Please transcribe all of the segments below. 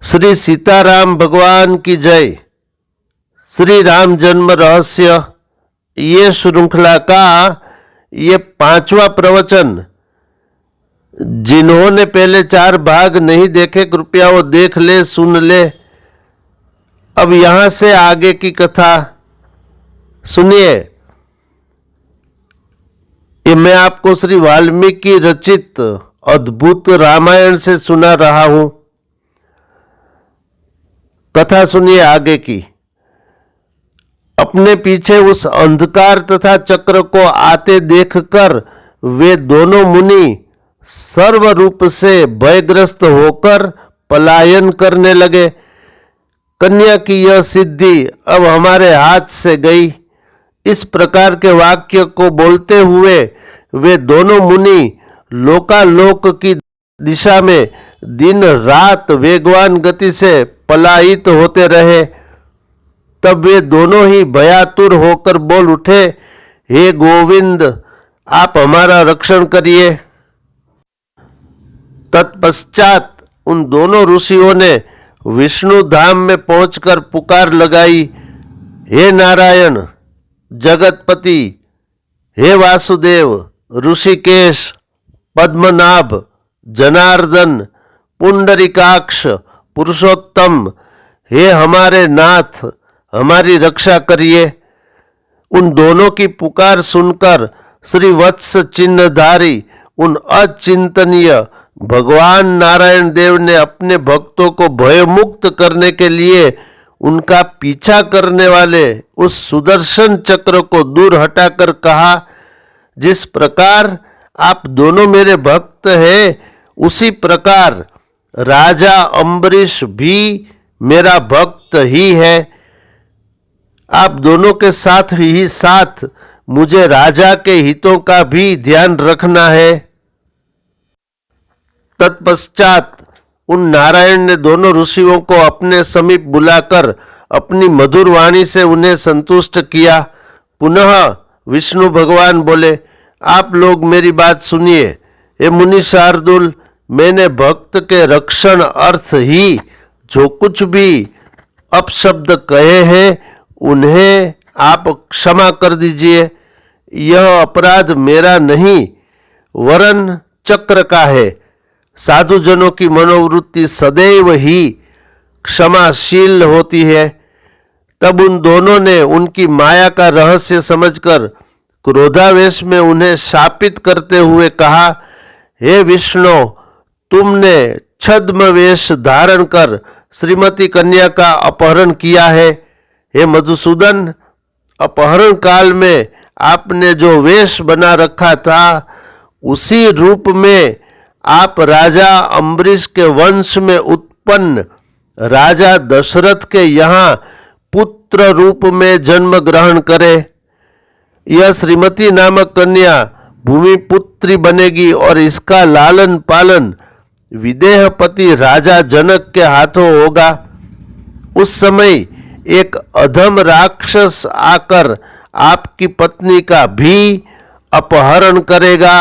श्री सीताराम भगवान की जय। श्री राम जन्म रहस्य ये श्रृंखला का ये 5वां प्रवचन। जिन्होंने पहले 4 भाग नहीं देखे कृपया वो देख ले, सुन ले। अब यहां से आगे की कथा सुनिए। ये मैं आपको श्री वाल्मीकि रचित अद्भुत रामायण से सुना रहा हूं। कथा सुनिए आगे की। अपने पीछे उस अंधकार तथा चक्र को आते देखकर वे दोनों मुनि सर्व रूप से भयग्रस्त होकर पलायन करने लगे। कन्या की यह सिद्धि अब हमारे हाथ से गई। इस प्रकार के वाक्य को बोलते हुए वे दोनों मुनि लोकालोक की दिशा में दिन रात वेगवान गति से पलायित होते रहे। तब वे दोनों ही भयातुर होकर बोल उठे, हे गोविंद, आप हमारा रक्षण करिए। तत्पश्चात उन दोनों ऋषियों ने विष्णु धाम में पहुंचकर पुकार लगाई, हे नारायण जगतपति, हे वासुदेव, ऋषिकेश, पद्मनाभ, जनार्दन, पुंडरीकाक्ष, पुरुषोत्तम, हे हमारे नाथ, हमारी रक्षा करिए। उन दोनों की पुकार सुनकर श्री वत्स चिन्हधारी उन अचिंतनीय भगवान नारायण देव ने अपने भक्तों को भयमुक्त करने के लिए उनका पीछा करने वाले उस सुदर्शन चक्र को दूर हटाकर कहा, जिस प्रकार आप दोनों मेरे भक्त हैं उसी प्रकार राजा अम्बरीश भी मेरा भक्त ही है। आप दोनों के साथ ही साथ मुझे राजा के हितों का भी ध्यान रखना है। तत्पश्चात उन नारायण ने दोनों ऋषियों को अपने समीप बुलाकर अपनी मधुर वाणी से उन्हें संतुष्ट किया। पुनः विष्णु भगवान बोले, आप लोग मेरी बात सुनिए। हे मुनि शार्दुल, मैंने भक्त के रक्षण अर्थ ही जो कुछ भी अपशब्द कहे हैं उन्हें आप क्षमा कर दीजिए। यह अपराध मेरा नहीं वरन चक्र का है। साधुजनों की मनोवृत्ति सदैव ही क्षमाशील होती है। तब उन दोनों ने उनकी माया का रहस्य समझकर क्रोधावेश में उन्हें शापित करते हुए कहा, हे विष्णु, तुमने छद्म वेश धारण कर श्रीमती कन्या का अपहरण किया है। हे मधुसूदन, अपहरण काल में आपने जो वेश बना रखा था उसी रूप में आप राजा अम्बरीश के वंश में उत्पन्न राजा दशरथ के यहाँ पुत्र रूप में जन्म ग्रहण करें। यह श्रीमती नामक कन्या भूमिपुत्री बनेगी और इसका लालन पालन विदेहपति राजा जनक के हाथों होगा। उस समय एक अधम राक्षस आकर आपकी पत्नी का भी अपहरण करेगा।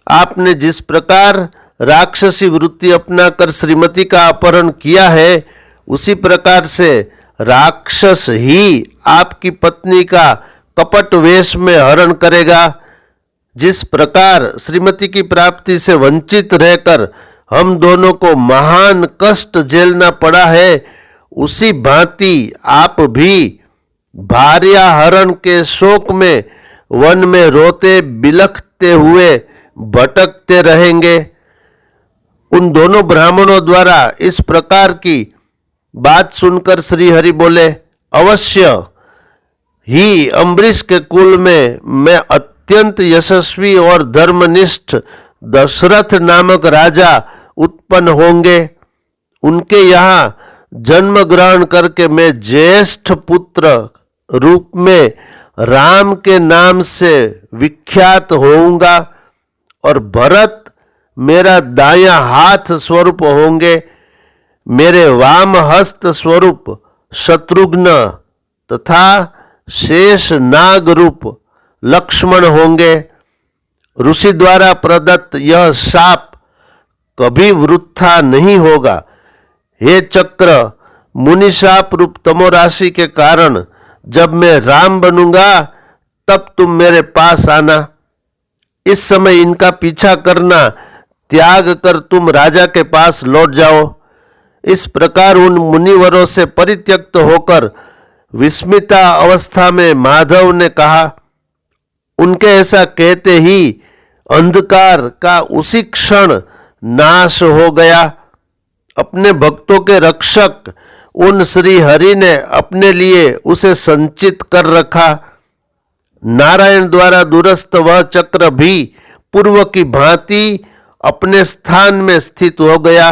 आपने जिस प्रकार राक्षसी वृत्ति अपनाकर श्रीमती का अपहरण किया है उसी प्रकार से राक्षस ही आपकी पत्नी का कपट वेश में हरण करेगा। जिस प्रकार श्रीमती की प्राप्ति से वंचित रहकर हम दोनों को महान कष्ट झेलना पड़ा है उसी भांति आप भी भार्या हरण के शोक में वन में रोते बिलखते हुए भटकते रहेंगे। उन दोनों ब्राह्मणों द्वारा इस प्रकार की बात सुनकर श्री हरि बोले, अवश्य ही अम्बरीश के कुल में मैं अत्यंत यशस्वी और धर्मनिष्ठ दशरथ नामक राजा उत्पन्न होंगे। उनके यहाँ जन्म ग्रहण करके मैं ज्येष्ठ पुत्र रूप में राम के नाम से विख्यात होऊंगा और भरत मेरा दायां हाथ स्वरूप होंगे। मेरे वाम हस्त स्वरूप शत्रुघ्न तथा शेष नाग रूप लक्ष्मण होंगे। ऋषि द्वारा प्रदत्त यह शाप कभी वृथा नहीं होगा। हे चक्र, मुनिशाप रूप तमोराशि के कारण जब मैं राम बनूंगा तब तुम मेरे पास आना। इस समय इनका पीछा करना त्याग कर तुम राजा के पास लौट जाओ। इस प्रकार उन मुनिवरों से परित्यक्त होकर विस्मिता अवस्था में माधव ने कहा। उनके ऐसा कहते ही अंधकार का उसी क्षण नाश हो गया। अपने भक्तों के रक्षक उन श्री हरि ने अपने लिए उसे संचित कर रखा। नारायण द्वारा दूरस्थ वह चक्र भी पूर्व की भांति अपने स्थान में स्थित हो गया।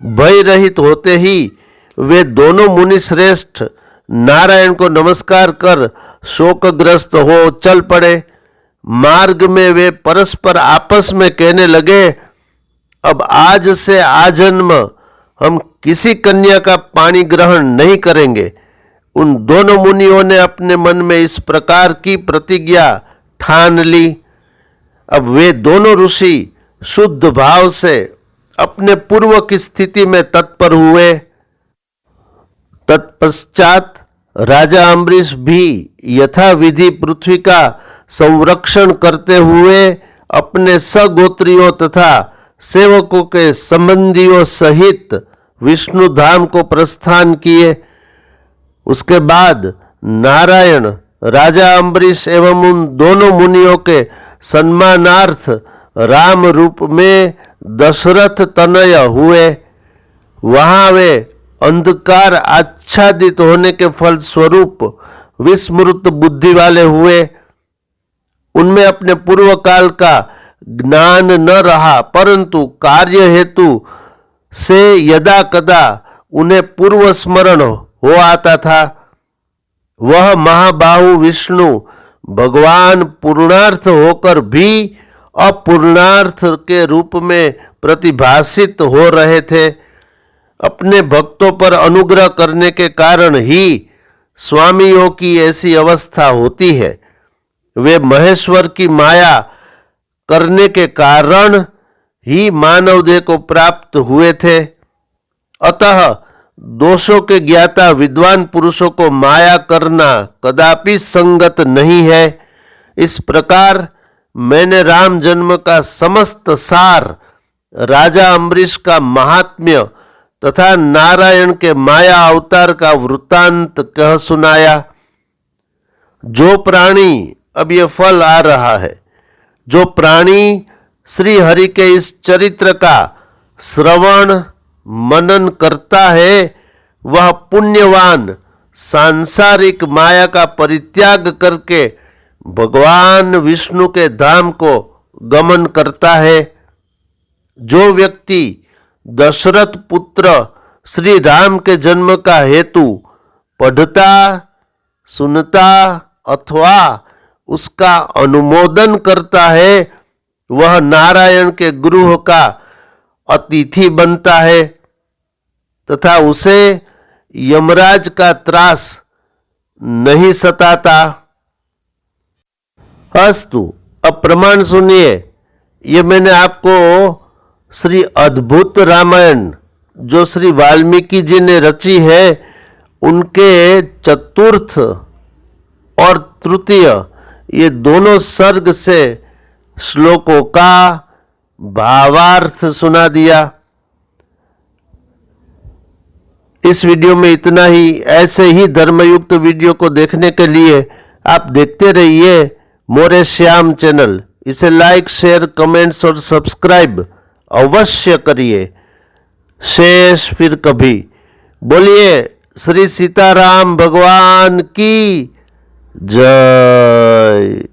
भय रहित होते ही वे दोनों मुनि श्रेष्ठ नारायण को नमस्कार कर शोकग्रस्त हो चल पड़े। मार्ग में वे परस्पर आपस में कहने लगे, अब आज से आजन्म हम किसी कन्या का पानी ग्रहण नहीं करेंगे। उन दोनों मुनियों ने अपने मन में इस प्रकार की प्रतिज्ञा ठान ली। अब वे दोनों ऋषि शुद्ध भाव से अपने पूर्व की स्थिति में तत्पर हुए। तत्पश्चात राजा अम्बरीश भी यथाविधि पृथ्वी का संरक्षण करते हुए अपने सगोत्रियों तथा सेवकों के संबंधियों सहित विष्णु धाम को प्रस्थान किए। उसके बाद नारायण राजा अम्बरीश एवं उन दोनों मुनियों के सम्मानार्थ राम रूप में दशरथ तनय हुए। वहां वे अंधकार आच्छादित होने के फल स्वरूप विस्मृत बुद्धि वाले हुए। उनमें अपने पूर्व काल का ज्ञान न रहा, परंतु कार्य हेतु से यदा कदा उन्हें पूर्व स्मरण हो आता था। वह महाबाहु विष्णु भगवान पूर्णार्थ होकर भी अपूर्णार्थ के रूप में प्रतिभासित हो रहे थे। अपने भक्तों पर अनुग्रह करने के कारण ही स्वामियों की ऐसी अवस्था होती है। वे महेश्वर की माया करने के कारण ही मानव देह को प्राप्त हुए थे। अतः दोषों के ज्ञाता विद्वान पुरुषों को माया करना कदापि संगत नहीं है। इस प्रकार मैंने राम जन्म का समस्त सार, राजा अम्बरीश का महात्म्य तथा नारायण के माया अवतार का वृत्तांत कह सुनाया। जो प्राणी, अब यह फल आ रहा है, जो प्राणी श्री हरि के इस चरित्र का श्रवण मनन करता है वह पुण्यवान सांसारिक माया का परित्याग करके भगवान विष्णु के धाम को गमन करता है। जो व्यक्ति दशरथ पुत्र श्री राम के जन्म का हेतु पढ़ता, सुनता अथवा उसका अनुमोदन करता है वह नारायण के गृह का अतिथि बनता है तथा उसे यमराज का त्रास नहीं सताता। अस्तु, अब प्रमाण सुनिए। ये मैंने आपको श्री अद्भुत रामायण जो श्री वाल्मीकि जी ने रची है उनके चतुर्थ और तृतीय ये दोनों सर्ग से श्लोकों का भावार्थ सुना दिया। इस वीडियो में इतना ही। ऐसे ही धर्मयुक्त वीडियो को देखने के लिए आप देखते रहिए मोरे श्याम चैनल। इसे लाइक, शेयर, कमेंट्स और सब्सक्राइब अवश्य करिए। शेष फिर कभी। बोलिए श्री सीताराम भगवान की जय।